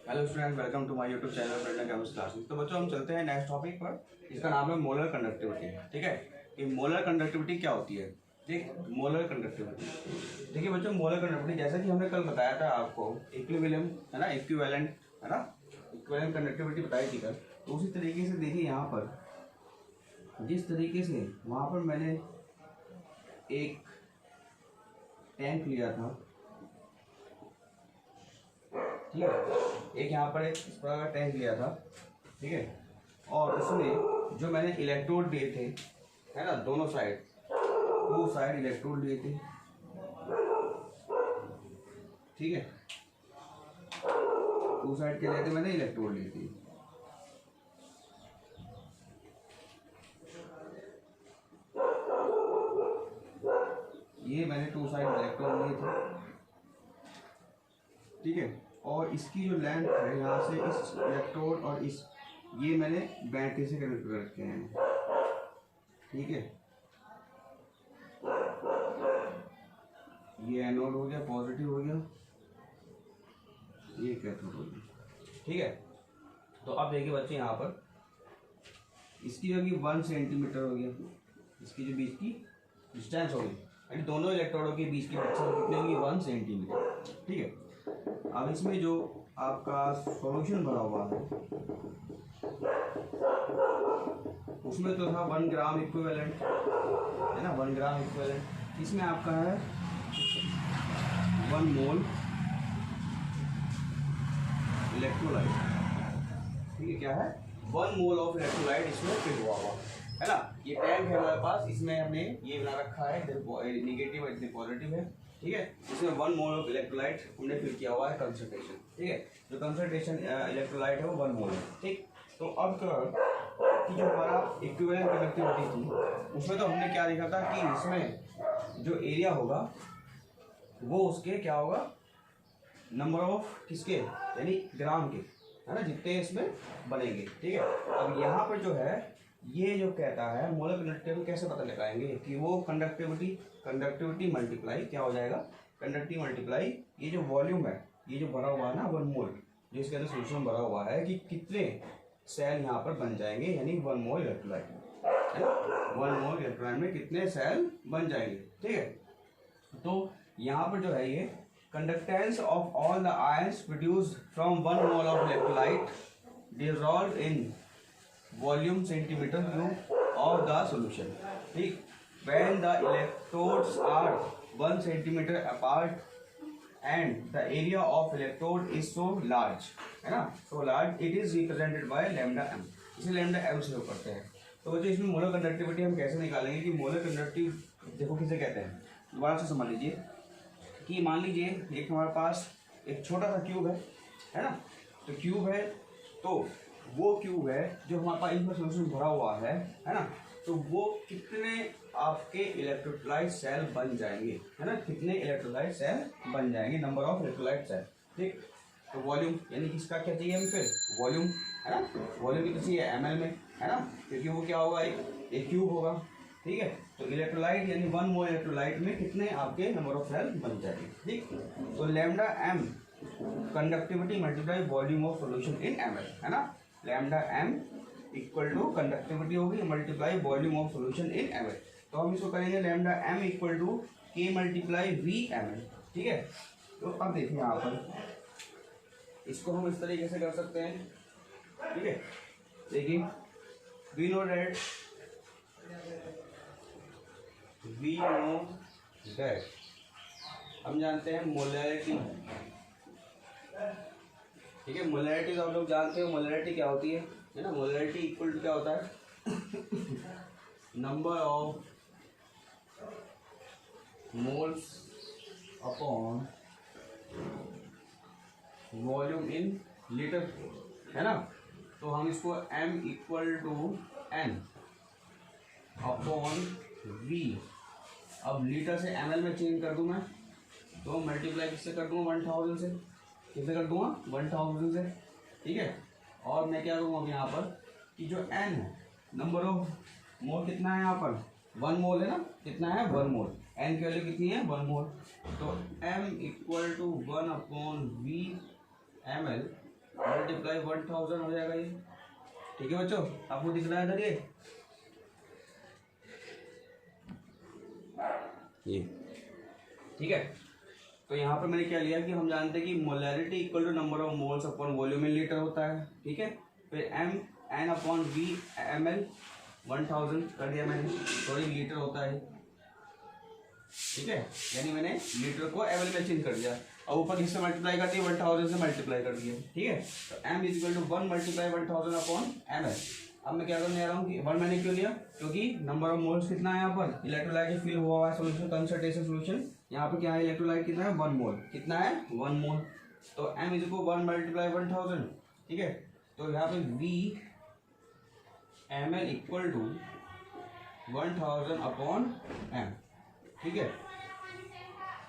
Hello student, welcome to my YouTube channel Braden chemistry classes. तो बच्चों हम चलते हैं नेक्स्ट टॉपिक पर। इसका नाम है मोलर कंडक्टिविटी। ठीक है, ये मोलर कंडक्टिविटी क्या होती है? ठीक, मोलर कंडक्टिविटी देखिए बच्चों, मोलर कंडक्टिविटी जैसा कि हमने कल बताया था आपको, इक्विलिब्रियम है ना, इक्विवेलेंट है ना, इक्विवेलेंट कंडक्टिविटी बताई थी कल। तो उसी तरीके से देखिए यहाँ पर जिस तरीके से वहाँ पर मैंने एक टैंक लिया था, ठीक है, एक यहाँ पर एक इस प्रकार का टैंक लिया था, ठीक है, और उसमें जो मैंने इलेक्ट्रोड दिए थे है ना, दोनों साइड, टू साइड इलेक्ट्रोड दिए थे, ठीक है, टू साइड के लिए मैंने इलेक्ट्रोड लिए थे। ये मैंने टू साइड इलेक्ट्रोड लिए थे, ठीक है, और इसकी जो लेंथ है यहाँ से इस इलेक्ट्रोड और इस, ये मैंने बैटरी से कनेक्ट कर रखे हैं, ठीक है। ये एनोड हो गया, पॉजिटिव हो गया, ये कैथोड हो गया, ठीक है। तो अब देखिए बच्चे यहाँ पर इसकी जो कि 1 सेंटीमीटर हो गया, इसकी जो बीच की डिस्टेंस होगी, यानी दोनों इलेक्ट्रोडों के बीच की डिस्टेंस कितनी होगी? 1 सेंटीमीटर, ठीक है। अब इसमें जो आपका सॉल्यूशन भरा हुआ है उसमें तो था 1 ग्राम इक्विवेलेंट है ना, 1 ग्राम इक्विवेलेंट। इसमें आपका है 1 मोल इलेक्ट्रोलाइट, ठीक है, क्या है? 1 मोल ऑफ इलेक्ट्रोलाइट इसमें फिल हुआ है ना। ये टैंक है हमारे पास, इसमें हमने ये बना रखा है, इधर नेगेटिव और इधर पॉजिटिव है, ठीक है। इसमें 1 मोल ऑफ इलेक्ट्रोलाइट हमने फिल किया हुआ है, कंसंट्रेशन, ठीक है। जो कंसंट्रेशन इलेक्ट्रोलाइट है वो 1 मोल है, ठीक। तो अब कि जो हमारा इक्विवेलेंट कंडक्टिविटी थी उसमें तो हमने क्या देखा था कि इसमें जो एरिया होगा वो उसके क्या होगा, नंबर ऑफ किसके, यानी ग्राम के, है ना, जितने इसमें बनेंगे, ठीक है। अब यहाँ पर जो है ये जो कहता है मोलर कंडक्टिविटी कैसे पता लगाएंगे कि वो कंडक्टिविटी मल्टीप्लाई क्या हो जाएगा, कंडक्टिविटी मल्टीप्लाई ये जो वॉल्यूम है, ये जो भरा हुआ है ना 1 मोल, जो इसके अंदर सोल्यूशन भरा हुआ है, कि कितने सेल यहाँ पर बन जाएंगे, यानी 1 मोल इलेक्ट्रोलाइट है ना, 1 मोल इलेक्ट्रोलाइट में कितने सेल बन जाएंगे, ठीक है। तो यहाँ पर जो है ये conductance of all the ions produced from 1 mole of electrolyte dissolve in volume centimetre cube of the solution, ठीक। When the electrodes are 1 centimetre apart and the area of electrode is so large, है ना, so large, it is represented by lambda M. इसे lambda M से करते हैं। तो बच्चों इसमें मोलर कंडक्टिविटी हम कैसे निकालेंगे कि मोलर कंडक्टिव देखो किसे कहते हैं, दोबारा से समझ लीजिए कि मान लीजिए एक हमारे पास एक छोटा सा क्यूब है ना, तो क्यूब है, तो वो क्यूब है जो हमारे पास इसमें सोल्यूशन भरा हुआ है ना, तो वो कितने आपके इलेक्ट्रोलाइट सेल बन जाएंगे, है ना, कितने इलेक्ट्रोलाइट सेल बन जाएंगे, नंबर ऑफ इलेक्ट्रोलाइट सेल, ठीक। तो वॉल्यूम यानी किसका क्या चाहिए हमें, फिर वॉल्यूम है ना, वॉल्यूम कितना चाहिए ml में, है ना, क्योंकि वो क्या होगा, एक क्यूब होगा, ठीक है। तो इलेक्ट्रोलाइट यानी 1 मोल इलेक्ट्रोलाइट में कितने आपके नंबर ऑफ सेल बन जाएंगे, ठीक। तो lambda M conductivity multiply volume of solution in ml, है ना, lambda M equal to conductivity होगी multiply volume of solution in ml। तो हम इसको करेंगे lambda M equal to K multiply V ml, ठीक है। तो अब देखिए यहाँ पर इसको हम इस तरीके से कर सकते हैं, ठीक है। देखिए वी नो दैट हम जानते हैं मोलैरिटी, ठीक है। मोलैरिटी तो आप लोग जानते हो, मोलैरिटी क्या होती है ना, मोलैरिटी इक्वल टू क्या होता है, number of moles upon volume in litre, है ना। तो हम इसको m equal to n upon v, अब लीटर से ml में चेंज कर दूं मैं, तो मल्टीप्लाई किससे कर दूंगा, 1000 से, किससे कर दूंगा, 1000 से, ठीक है। और मैं क्या करूँगा अब यहाँ पर कि जो n है, नंबर ऑफ मोल कितना है यहाँ पर, 1 मोल है ना, कितना है 1 मोल, n की वैल्यू कितनी है 1 मोल, तो m equal to 1 upon v ml multiply 1000 हो जाएगा ये। ठीक है बच्चों, आपको दिख रहा है इधर ये ठीक है। तो यहाँ पर मैंने क्या लिया कि हम जानते हैं कि molarity equal to number of moles upon volume in litre होता है। ठीक है, फिर n अपॉन v ml 1000 कर दिया मैंने, सॉरी लीटर होता है। ठीक है, यानी मैंने लीटर को ml में चेंज कर दिया और ऊपर किससे मल्टीप्लाई कर दिया, 1000 से मल्टीप्लाई कर दिया। ठीक है, तो m is equal to 1 multiply 1000 upon ml। अब मैं क्या करने जा रहा हूँ कि 1 मैंने क्यों लिया, क्योंकि नंबर ऑफ मोल्स कितना है यहाँ पर, इलेक्ट्रोलाइट फिल हुआ है सोल्यूशन, कंसंट्रेशन सोल्यूशन। यहाँ पर क्या है, इलेक्ट्रोलाइट कितना है, 1 मोल। कितना है, 1 मोल। तो m इज इक्वल 1 मल्टीप्लाई 1000। ठीक है, तो यहाँ पे v ml equal to 1000 upon m। ठीक है,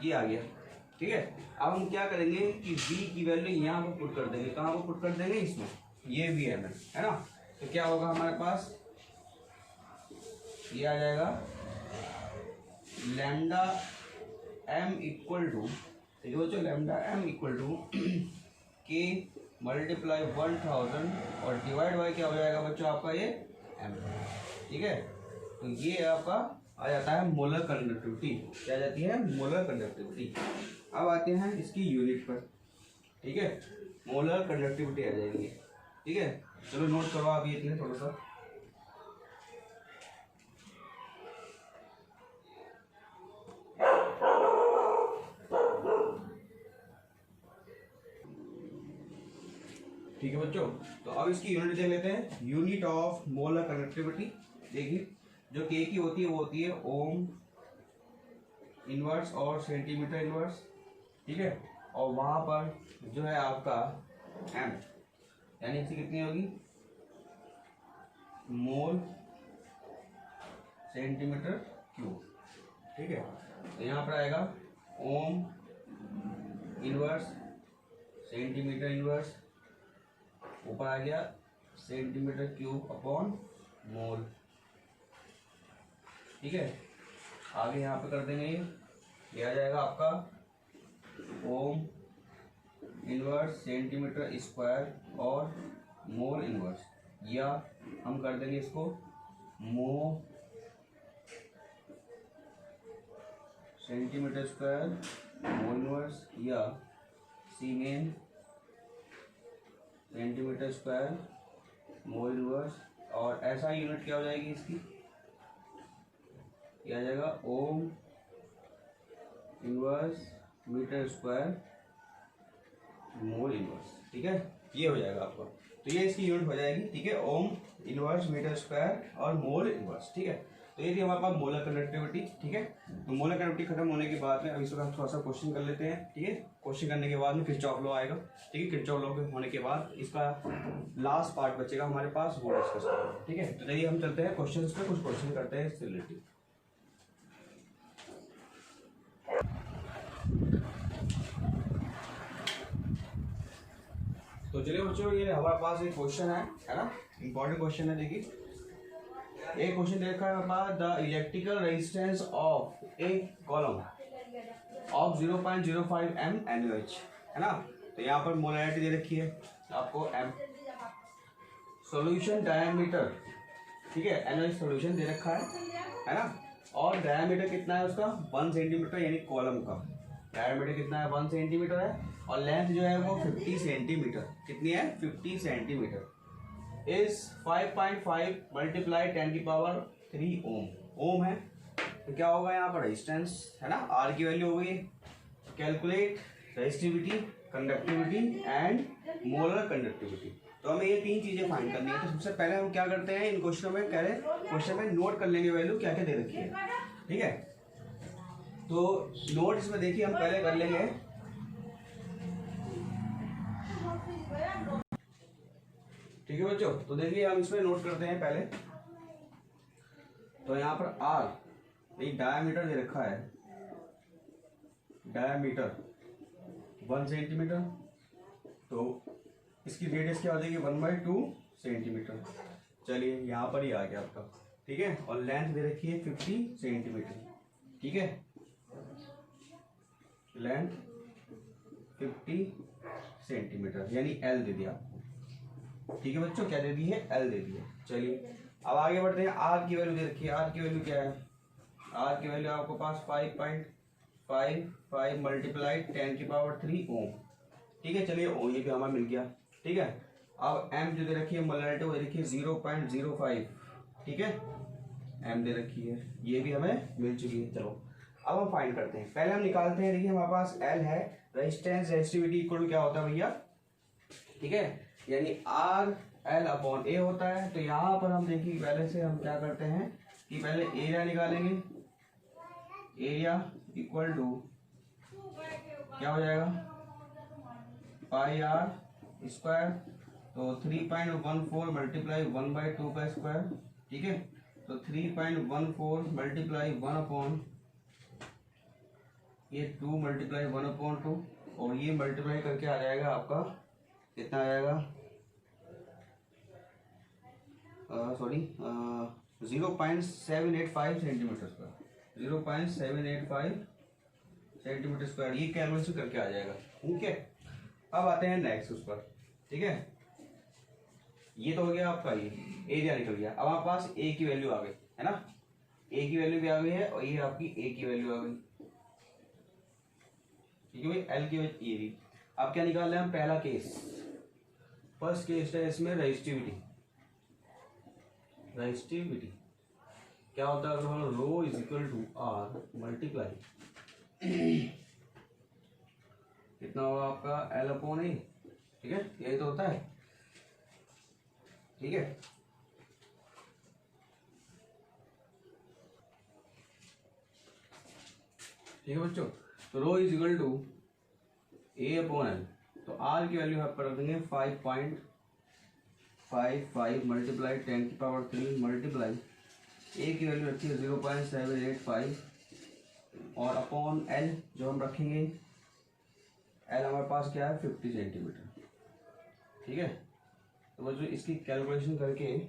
ये आ गया। ठीक है, अब हम क्या करेंगे कि v की वैल्यू यहाँ पर पुट कर देंगे। कहाँ पर पुट कर देंगे, इसमें, ये v ml है ना। तो क्या होगा हमारे पास, ये आ जाएगा लैम्डा m इक्वल टू, ठीक है बच्चों, lambda m equal to k multiply 1000 और डिवाइड बाय क्या हो जाएगा बच्चों आपका ये m। ठीक है, तो ये आपका आ जाता है मोलर कंडक्टिविटी। क्या जाती है, मोलर कंडक्टिविटी। अब आते हैं इसकी यूनिट पर। ठीक है, मोलर कंडक्टिविटी आ जाएगी। ठीक है, चलो नोट करो आप ये इतने थोड़ा सा। ठीक है बच्चों, तो अब इसकी यूनिट देख लेते हैं। यूनिट ऑफ मोलर कंडक्टिविटी देखिए, जो के की होती है वो होती है ओम इनवर्स और सेंटीमीटर इनवर्स। ठीक है, और वहां पर जो है आपका m, यानी इसकी कितनी होगी, मोल सेंटीमीटर क्यूब। ठीक है, तो यहाँ पर आएगा ओम इनवर्स सेंटीमीटर इनवर्स, ऊपर आ गया सेंटीमीटर क्यूब अपॉन मोल। ठीक है, आगे यहाँ पे कर देंगे, ये आ जाएगा आपका ओम इनवर्स सेंटीमीटर स्क्वायर और मोल इनवर्स, या हम कर देंगे इसको मो सेंटीमीटर स्क्वायर मोल इनवर्स, या सीमेन सेंटीमीटर स्क्वायर मोल इनवर्स। और ऐसा यूनिट क्या हो जाएगी इसकी, क्या आ जाएगा ohm inverse metre square mole inverse. ठीक है, ये हो जाएगा आपका, तो ये इसकी यूनिट हो जाएगी। ठीक है, ओम इनवर्स मीटर स्क्वायर और मोल इनवर्स। ठीक है, तो ये थी हमारे पास मोलर कंडक्टिविटी। ठीक है, तो मोलर कंडक्टिविटी खत्म होने के बाद में अब इसको हम थोड़ा सा क्वेश्चन कर लेते हैं। ठीक है, क्वेश्चन करने के बाद में किरचॉफ लॉ आएगा। ठीक है, किरचॉफ लॉ होने के बाद इसका लास्ट पार्ट बचेगा हमारे पास, वो डिस्कस करेंगे। ठीक है, तो चलिए हम चलते हैं क्वेश्चन पे, कुछ क्वेश्चन करते हैं इससे रिलेटेड। तो चलिए बच्चों, ये हमारे पास एक क्वेश्चन है ना, इंपॉर्टेंट क्वेश्चन है। देखिए, एक क्वेश्चन देखा है हमारे पास, the electrical resistance of a column of 0.05 m NaOH, है ना। तो यहाँ पर मोलैरिटी दे रखी है आपको m, सॉल्यूशन डायमीटर, ठीक है, NaOH सॉल्यूशन दे रखा है ना, और डायमीटर कितना है उसका, 1 सेंटीमीटर, यानी कॉलम का डायमीटर कितना है, 1 सेंटीमीटर है, और लेंथ जो है वो 50 सेंटीमीटर। कितनी है, 50 सेंटीमीटर। इज 5.5 मल्टीप्लाई 10 की पावर 3 ओम है। तो क्या होगा यहाँ पर, रेजिस्टेंस है ना, आर की वैल्यू हो गई। Calculate resistivity, conductivity and molar conductivity. तो हमें ये 3 चीजें फाइंड करनी है। तो सबसे पहले हम क्या करते हैं, इन क्वेश्चनों में कह रहे क्वेश्चन में नोट कर लेंगे वैल्यू क्या क्या दे रखी है। ठीक है, तो नोट इसमें देखिए हम पहले कर लेंगे। ठीक है बच्चों, तो देखिए हम इसमें नोट करते हैं पहले। तो यहाँ पर आर एक डायमीटर दे रखा है, डायमीटर 1 सेंटीमीटर, तो इसकी रेडियस क्या हो जाएगी, 1/2 सेंटीमीटर। चलिए यहाँ पर ही आ गया आपका। ठीक है, और लेंथ दे रखी है 50 सेंटीमीटर। ठीक है, लेंथ 50 सेंटीमीटर, यानी एल दे दिया आपको। ठीक है बच्चों, क्या दे दी है? एल दे दी है। चलिए अब आगे बढ़ते हैं। आर की वैल्यू दे रखी है। आर की वैल्यू क्या है? आर की वैल्यू आपके पास 5.55 मल्टीप्लाई 10⁻³ ओम। ठीक है, चलिए ओ ये भी हमारा मिल गया। ठीक है, अब एम जो दे रखी है मोलैरिटी वो दे रखी है 0.05। ठीक है, एम दे रखी है, ये भी हमें मिल चुकी है। चलो अब हम फाइंड करते हैं। पहले हम निकालते हैं, देखिए हमारे पास एल है, रेजिस्टेंस रेजिस्टिविटी इक्वल क्या होता है भैया? ठीक है, यानी आर एल अपॉन ए होता है। तो यहाँ पर हम देखिए पहले से हम क्या करते हैं कि पहले एरिया निकालेंगे। एरिया इक्वल टू क्या हो जाएगा? पाई आर स्क्वायर, तो 3.14 मल्टीप्लाई 1/2 का स्क्वायर। ठीक है, तो 3.14 मल्टीप्लाई 1 अपॉन ये 2 मल्टीप्लाई 1/2, और ये मल्टीप्लाई करके आ जाएगा आपका कितना आ जाएगा? Sorry 0.785 centimetre square, 0.785 centimetre square, ये कैलकुलेशन करके आ जाएगा। ठीक है, अब आते हैं नेक्स्ट उस पर। ठीक है, ये तो हो गया आपका, ये एरिया निकल गया। अब आपके पास ए की वैल्यू आ गई है ना, ए की वैल्यू भी आ गई है, और ये आपकी ए की वैल्यू आ गई। ठीक है भाई, एल की वैल्यू ये भी। अब क्या निकाल रहे हैं हम? पहला केस, फर्स्ट केस है इसमें रेजिस्टिविटी। रेजिस्टिविटी क्या होता है? अगर rho is equal to R multiply कितना होगा आपका? L upon A. ठीक है, यही तो होता है। ठीक है, ठीक है बच्चों, तो rho is equal to A upon L. तो आर की वैल्यू आप कर देंगे 5.55 मल्टीप्लाई 10⁻³ मल्टीप्लाई ए की वैल्यू रखी है 0.785, और अपॉन एल जो हम रखेंगे, एल हमारे पास क्या है? 50 सेंटीमीटर। ठीक है, तो बच्चों इसकी कैलकुलेशन करके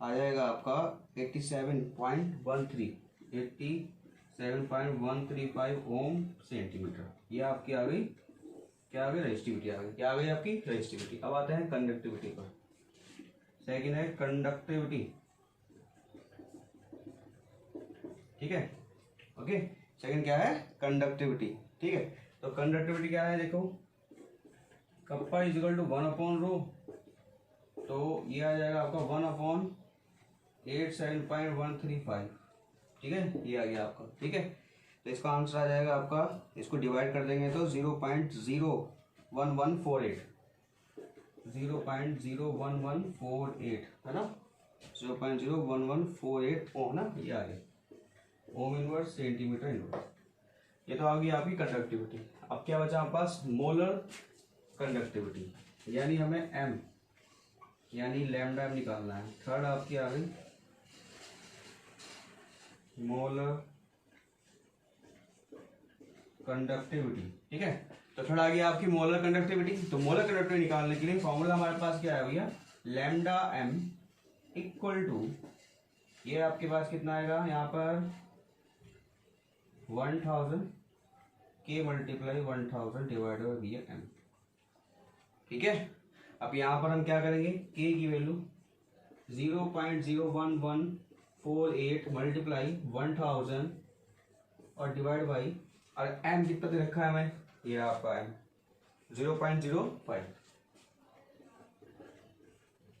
आ जाएगा आपका 87.13 ओम सेंटीमीटर। ये आपकी आ गई, क्या आ गई? रेजिस्टिविटी आ गई। क्या आ गई आपकी? रेजिस्टिविटी। अब आते हैं कंडक्टिविटी पर। सेकेंड है कंडक्टिविटी। ठीक है, ओके, सेकेंड क्या है? कंडक्टिविटी। ठीक है, तो कंडक्टिविटी क्या है? देखो, कप्पा इज इक्वल टू 1/रो, तो ये आ जाएगा आपका 1/87.135। ठीक है, ये आ गया आपका। ठीक है, तो इसका आंसर आ जाएगा आपका, इसको डिवाइड कर देंगे तो 0.01148, 0.01148 है ना, 0.01148 ओम ना, ये आ गया ओम इनवर्स सेंटीमीटर इनवर्स। ये तो आ गई आपकी कंडक्टिविटी। अब क्या बचा आपके पास? मोलर कंडक्टिविटी, यानी हमें एम यानी लैम्डा एम निकालना है। थर्ड आपकी आ गई मोलर कंडक्टिविटी। ठीक है, तो थर्ड आ गई आपकी मोलर कंडक्टिविटी। तो मोलर कंडक्टिविटी निकालने के लिए फॉर्मूला हमारे पास क्या है भैया? लैम्डा एम इक्वल टू, ये आपके पास कितना आएगा यहाँ पर? 1000 के मल्टीप्लाई 1000 डिवाइड बाई भैया एम। ठीक है, अब यहाँ पर हम क्या करेंगे? के की वैल्यू 0.01148 मल्टीप्लाई 1000 और डिवाइड बाई, और एम कितना दे रखा है हमें? ये आपका एम 0.05।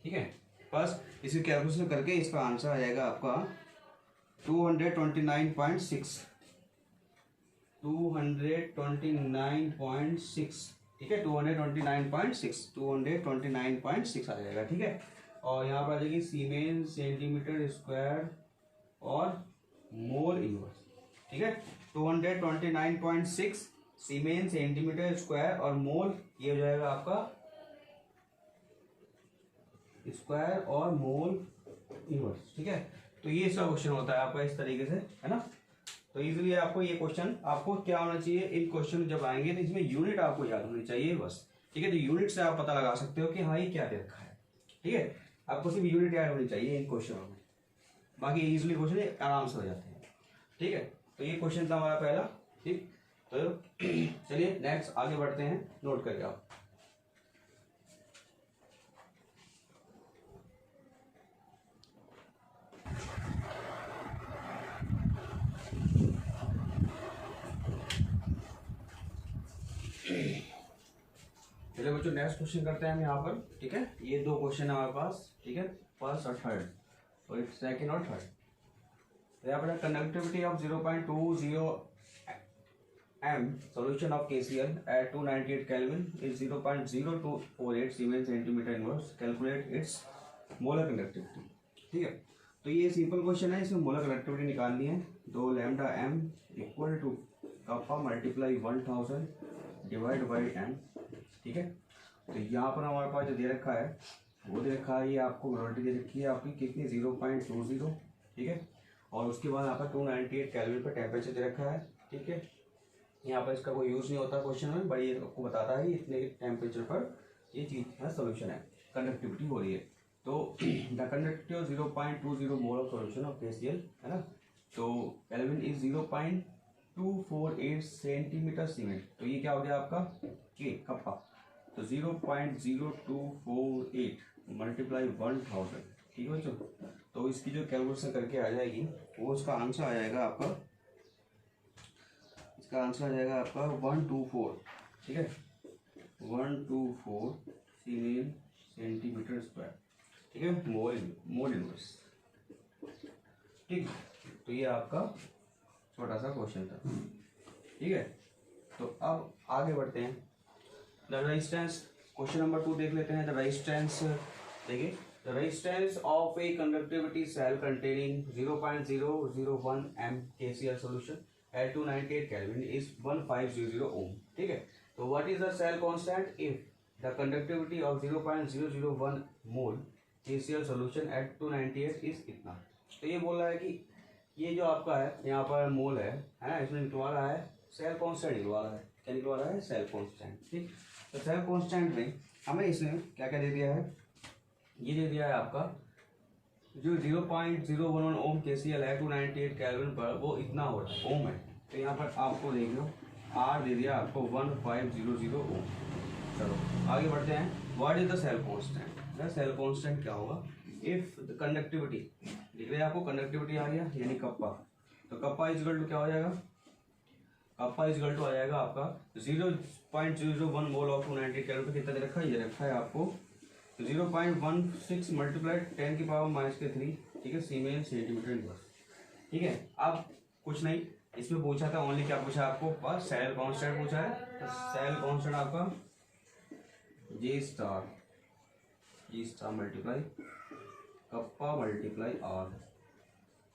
ठीक है, बस इसी कैलकुलेशन करके इसका आंसर आ जाएगा आपका 229.6। 229.6। ठीक है, 229.6 आ जाएगा। ठीक है, और यहाँ पर आ जाएगी सीमेन सेंटीमीटर स्क्वायर और मोल इनवर्स। ठीक है, 229.6 सीमेन सेंटीमीटर स्क्वायर और मोल, ये हो जाएगा आपका स्क्वायर और मोल इनवर्स। ठीक है, तो ये इसका क्वेश्चन होता है आपका इस तरीके से, है ना। तो इजीली आपको ये क्वेश्चन, आपको क्या होना चाहिए, इन क्वेश्चन जब आएंगे तो इसमें यूनिट आपको याद होनी चाहिए बस। ठीक है, तो यूनिट से आप पता लगा सकते हो कि हाँ ये क्या दे रखा है। ठीक है, आपको सिर्फ यूनिट याद होनी चाहिए इन क्वेश्चनों में, बाकी इजीली क्वेश्चन आराम से हो जाते हैं। ठीक है, तो ये क्वेश्चन था हमारा पहला। ठीक, तो चलिए नेक्स्ट आगे बढ़ते हैं, नोट करिए आप। चलिए बच्चों नेक्स्ट क्वेश्चन करते हैं हम यहाँ पर, ठीक है। ये दो क्वेश्चन है हमारे पास, ठीक है, फर्स्ट और थर्ड, और सेकंड और थर्ड। तो यहाँ पर conductivity of 0.20 m solution of KCl at 298 Kelvin is 0.0248 Siemens centimeter inverse. Calculate its molar conductivity, ठीक है। तो ये सिंपल क्वेश्चन है, इसमें मोलर कंडक्टिविटी निकालनी है। दो lambda m equal to kappa multiply 1000 divide by m, ठीक है। तो यहाँ पर हमारे पास जो दे रखा है वो दे रखा है, ये आपको वोल्टेज दे रखी है आपकी कितनी 0.20, ठीक है। और उसके बाद यहाँ पर 298 केल्विन पर टेम्परेचर दे रखा है, ठीक है। यहाँ पर इसका कोई यूज़ नहीं होता क्वेश्चन में, बट ये आपको बताता है इतने टेम्परेचर पर ये चीज़ है, सोल्यूशन है, कंडक्टिविटी हो रही है। तो the conductive 0.20 mole of solution of KCl, है ना। तो केल्विन इज 0.248 सेंटीमीटर सीमेंट। तो ये क्या हो गया आपका के कप्पा। तो 0.0248 मल्टीप्लाई 1000, ठीक है बच्चों। तो इसकी जो कैलकुलेशन करके आ जाएगी वो उसका आंसर आ जाएगा आपका, इसका आंसर आ जाएगा आपका 124, ठीक है, 124 सीमेन सेंटीमीटर स्क्वायर, ठीक है, मोल इनवर्स, ठीक। तो ये आपका छोटा सा क्वेश्चन था, ठीक है। तो अब आगे बढ़ते हैं। द रेजिस्टेंस, क्वेश्चन नंबर 2 देख लेते हैं। द रेजिस्टेंस, देखिए, the resistance of a conductivity cell containing 0.001 m KCl solution at 298 Kelvin is 1500 ohm, ठीक है। तो what is the cell constant if the conductivity of 0.001 mole KCl solution at 298 is इतना। तो ये बोल रहा है कि ये जो आपका है यहाँ पर मोल है ना, इसमें निकलवा रहा है सेल कांस्टेंट, निकलवा रहा है, क्या निकलवा रहा है, सेल कांस्टेंट, ठीक। तो सेल कांस्टेंट में हमें इसने क्या क्या दे दिया है, ये दे दिया है आपका जो 0.011 ओम KCl है 298 केल्विन पर, वो इतना हो रहा है, ओम है। तो यहाँ पर आपको देख लो आर दे दिया आपको 1500 ओम। चलो आगे बढ़ते हैं। What is the cell constant. The cell constant क्या होगा इफ द कंडक्टिविटी, दिख रहा है आपको, कंडक्टिविटी आ गया यानी कप्पा। तो कप्पा इजगल टू क्या हो जाएगा, कप्पा इजगल टू आ जाएगा आपका 0.001 मोल ऑफ 298 केल्विन पर कितना दे रखा है, ये रखा है आपको 0.16 मल्टीप्लाइड 10 की पावर -3, ठीक है, सीमेन सेंटीमीटर इनवर्स, ठीक है। अब कुछ नहीं, इसमें पूछा था ओनली, क्या पूछा आपको पास, सेल कांस्टेंट पूछा है। तो सेल कांस्टेंट आपका G star multiply kappa multiply R।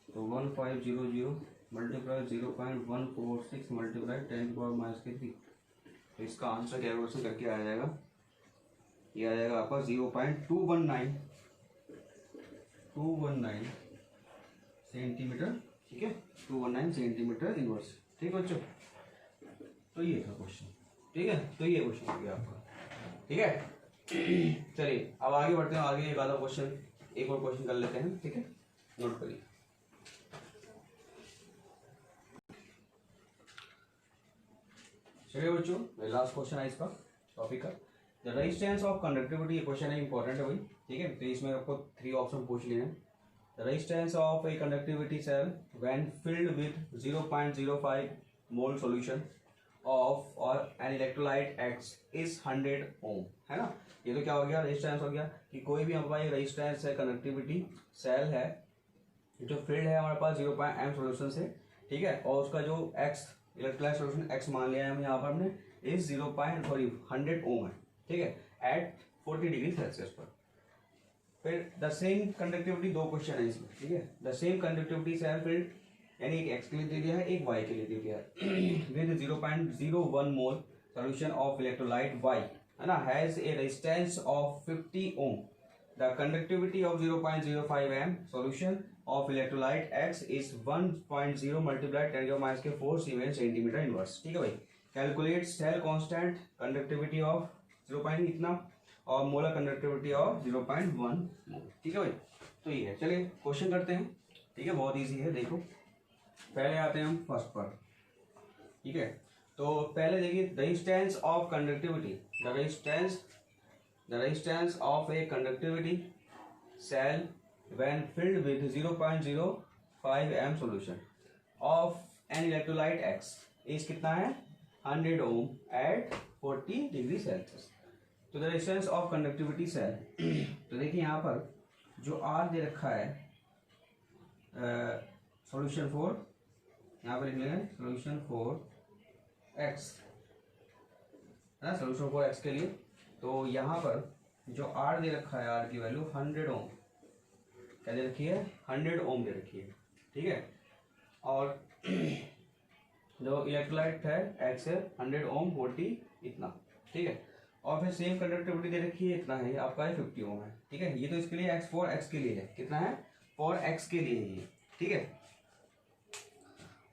तो 1500 मल्टीप्लाई 0.146 मल्टीप्लाई 10 की पावर -3। तो इसका आंसर कैलकुलेशन करके आ जाएगा, ये आ जाएगा आपका 0.219 सेंटीमीटर, ठीक है, 219 सेंटीमीटर इनवर्स, ठीक है बच्चों। तो ये था क्वेश्चन, ठीक है। तो ये क्वेश्चन हो गया आपका, ठीक है। चलिए अब आगे बढ़ते हैं, आगे एक आधा क्वेश्चन, एक और क्वेश्चन कर लेते हैं, ठीक है, नोट करिए। चलिए बच्चों, लास्ट क्वेश्चन है इसका टॉपिक का। द रेजिस्टेंस ऑफ कंडक्टिविटी, ये क्वेश्चन है इंपॉर्टेंट है भाई, ठीक है। तो इसमें आपको 3 ऑप्शन पूछ लिए हैं। The resistance of a conductivity cell when filled with 0.05 mole solution of और an electrolyte X is 100 ohm, है ना। ये तो क्या हो गया, रेजिस्टेंस हो गया कि कोई भी हमारे पास रेजिस्टेंस है, कंडक्टिविटी सेल है जो फिल्ड है हमारे पास 0.m सॉल्यूशन से, ठीक है, और उसका जो X इलेक्ट्रोलाइट सॉल्यूशन X मान लिया है हम यहाँ पर हमने, इज 100 ओम है, ठीक है, एट 40 डिग्री सेल्सियस पर। फिर द सेम कंडक्टिविटी, 2 क्वेश्चन है इसमें, ठीक है। The same conductivity cell filled, यानी एक X के लिए दे दिया है, एक Y के लिए दे दिया है, with 0.01 mole solution of electrolyte Y, है ना, has a resistance of 50 ohm. The conductivity of 0.05 m solution of electrolyte X is 1.0 multiply 10⁻⁴ siemens centimetre inverse, ठीक है भाई। Calculate cell constant conductivity of 0. इतना और मोलर कंडक्टिविटी ऑफ 0.1 मोल, ठीक है भाई। तो ये है, चलिए क्वेश्चन करते हैं, ठीक है, बहुत इजी है। देखो पहले आते हैं हम फर्स्ट पर, ठीक है। तो पहले देखिए resistance of conductivity, the resistance of a conductivity cell when filled with 0.05 m solution of an electrolyte X is कितना है, 100 ohm at 40 डिग्री सेल्सियस। तो the resistance of conductivity cell, तो देखिए यहाँ पर जो आर दे रखा है सॉल्यूशन फॉर, यहाँ पर लिख लेंगे सॉल्यूशन फॉर एक्स है ना, सॉल्यूशन फॉर एक्स के लिए। तो यहाँ पर जो आर दे रखा है, आर की वैल्यू 100 ओम क्या दे रखी है, 100 ओम दे रखी है, ठीक है। और जो इलेक्ट्रोलाइट है एक्स है 100 ओम 40 इतना, ठीक है। और फिर सेम कंडक्टिविटी दे रखी है, इतना है आपका है 50 ओम है, ठीक है। ये तो इसके लिए एक्स फॉर एक्स के लिए है, कितना है फॉर एक्स के लिए ये, ठीक है।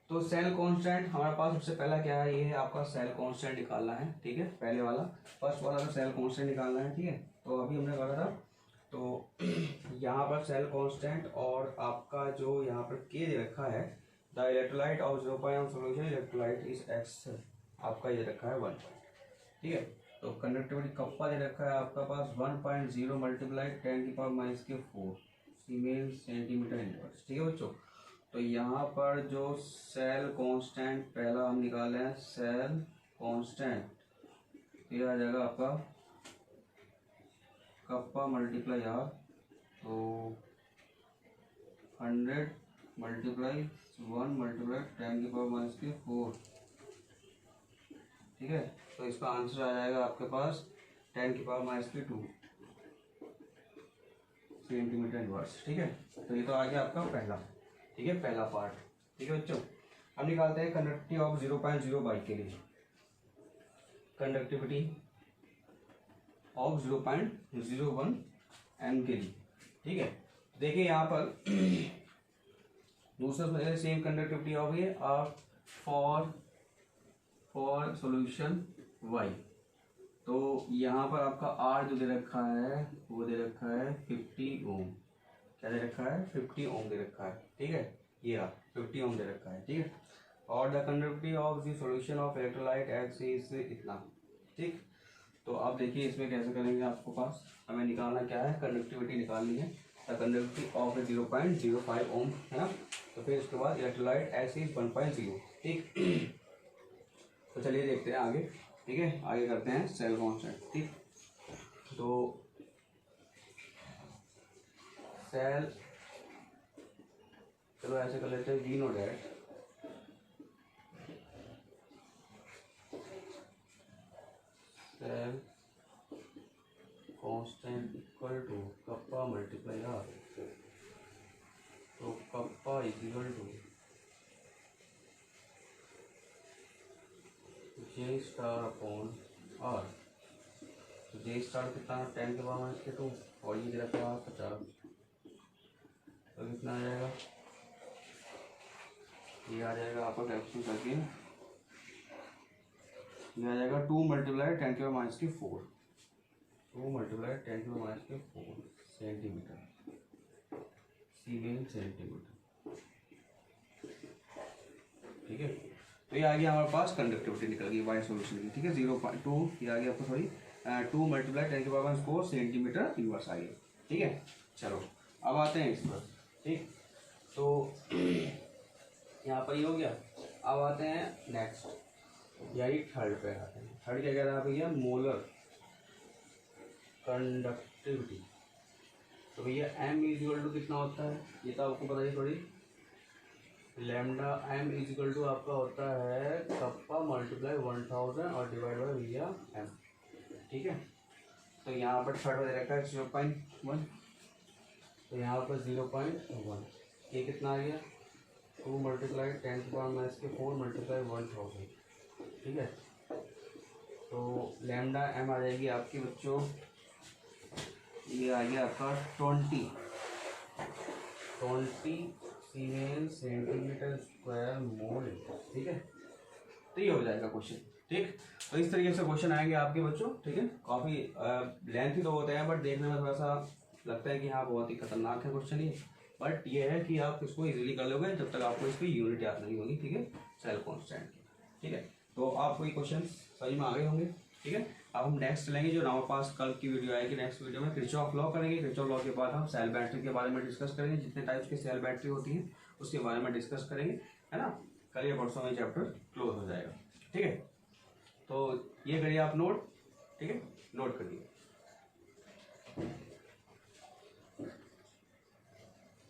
तो सेल कांस्टेंट हमारे पास सबसे पहला क्या है, ये है आपका सेल कांस्टेंट निकालना है, ठीक है। पहले वाला फर्स्ट वाला का सेल कांस्टेंट निकालना है, ठीक है। तो अभी हमने कहा था, तो यहाँ पर सेल कांस्टेंट और आपका जो यहाँ पर के दे रखा है, the electrolyte of 0.1 solution electrolyte is x, आपका ये रखा है 1, ठीक है। तो कंडक्टिविटी कप्पा दे रखा है आपका पास 1.0 मल्टीप्लाई 10⁻⁴ सीमेंस सेंटीमीटर इनवर्स, ठीक है बच्चों। तो यहाँ पर जो सेल कांस्टेंट पहला हम निकाल रहे हैं, सेल कांस्टेंट ये आ जाएगा आपका कप्पा मल्टीप्लाई आर, तो 100 मल्टीप्लाई 1 मल्टीप्लाई 10⁻⁴, ठीक है। तो इसका आंसर आ जाएगा आपके पास 10⁻⁻² सेंटीमीटर इनवर्स, ठीक है। तो ये तो आ गया आपका पहला, ठीक है, पहला पार्ट, ठीक है बच्चों। अब निकालते हैं कंडक्टिविटी ऑफ 0.0 बाई के लिए, कंडक्टिविटी ऑफ 0.01 एम के लिए, ठीक है। देखिए यहाँ पर दूसरा सेम कंडक्टिविटी ऑफ ये ऑफ फॉर सॉल्यूशन वाई। तो यहाँ पर आपका आर जो दे रखा है वो दे रखा है 50 ओम, क्या दे रखा है 50 ओम दे रखा है, ठीक है। ये रहा 50 ओम दे रखा है, ठीक है। और the conductivity of the solution of electrolyte x is इतना, ठीक। तो आप देखिए इसमें कैसे करेंगे, आपको पास हमें निकालना क्या है, कंडक्टिविटी निकालनी है, द कंडक्टिविटी ऑफ 0.05 ओम है ना। तो फिर उसके बाद इलेक्ट्रोलाइट एक्स इज 1.0, ठीक। तो चलिए देखते हैं आगे, ठीक है। आगे करते हैं सेल कांस्टेंट, ठीक। तो सेल, चलो ऐसे कर लेते हैं, we know that cell constant equal to kappa multiply R. तो kappa equal to J star upon R. तो जे स्टार कितना 10⁻⁻², और ये रखा है 50, तो कितना आ जाएगा, ये आ जाएगा आपका कैलकुलेशन करके, ये आ जाएगा 2 multiply 10⁻⁴, 2 multiply 10⁻⁴ centimetre, siemens centimetre, ठीक है। तो ये आ गया हमारे पास कंडक्टिविटी निकल गई वाई सॉल्यूशन की, ठीक है। 0.2 ये आ गया आपको, सॉरी 2 मल्टीप्लाई 10⁻⁴ सेंटीमीटर इनवर्स आ गया, ठीक है। चलो अब आते हैं इस पर, ठीक। तो यहाँ पर ये हो गया। अब आते हैं नेक्स्ट, यानी थर्ड पे आते हैं। थर्ड क्या कह रहा है भैया, मोलर कंडक्टिविटी। तो भैया एम इक्वल टू कितना होता है, ये तो आपको बताइए थोड़ी, लैम्डा एम इक्वल टू आपका होता है कप्पा मल्टीप्लाई 1000 और डिवाइड बाय भैया एम, ठीक है। तो यहाँ पर थर्ड दे रखा है 0.1, तो यहाँ पर 0.1, ये कितना आ गया 2 मल्टीप्लाई 10⁻⁴ मल्टीप्लाई 1000, ठीक है। तो लैम्डा एम आ जाएगी आपकी बच्चों, ये आ गया आपका 20 सीमेंस सेंटीमीटर स्क्वायर मोल, ठीक है। तो ये हो जाएगा क्वेश्चन, ठीक। तो इस तरीके से क्वेश्चन आएंगे आपके बच्चों, ठीक है। काफ़ी लेंथी तो होते हैं, बट देखने में थोड़ा सा लगता है कि हाँ बहुत ही खतरनाक है क्वेश्चन ये, बट ये है कि आप इसको इजीली कर लोगे जब तक आपको इसकी यूनिट याद नहीं होगी, ठीक है, सेल कांस्टेंट की, ठीक है। तो आपको ये क्वेश्चन सही में आ गए होंगे, ठीक है। अब हम नेक्स्ट चलेंगे, जो हमारे पास कल की वीडियो आएगी, नेक्स्ट वीडियो में किरचॉफ लॉ करेंगे। किरचॉफ लॉ के बाद हम सेल बैटरी के बारे में डिस्कस करेंगे, जितने टाइप्स की सेल बैटरी होती हैं उसके बारे में डिस्कस करेंगे, है ना। कल या परसों में चैप्टर क्लोज हो जाएगा, ठीक है। तो ये करिए आप नोट, ठीक है, नोट करिए।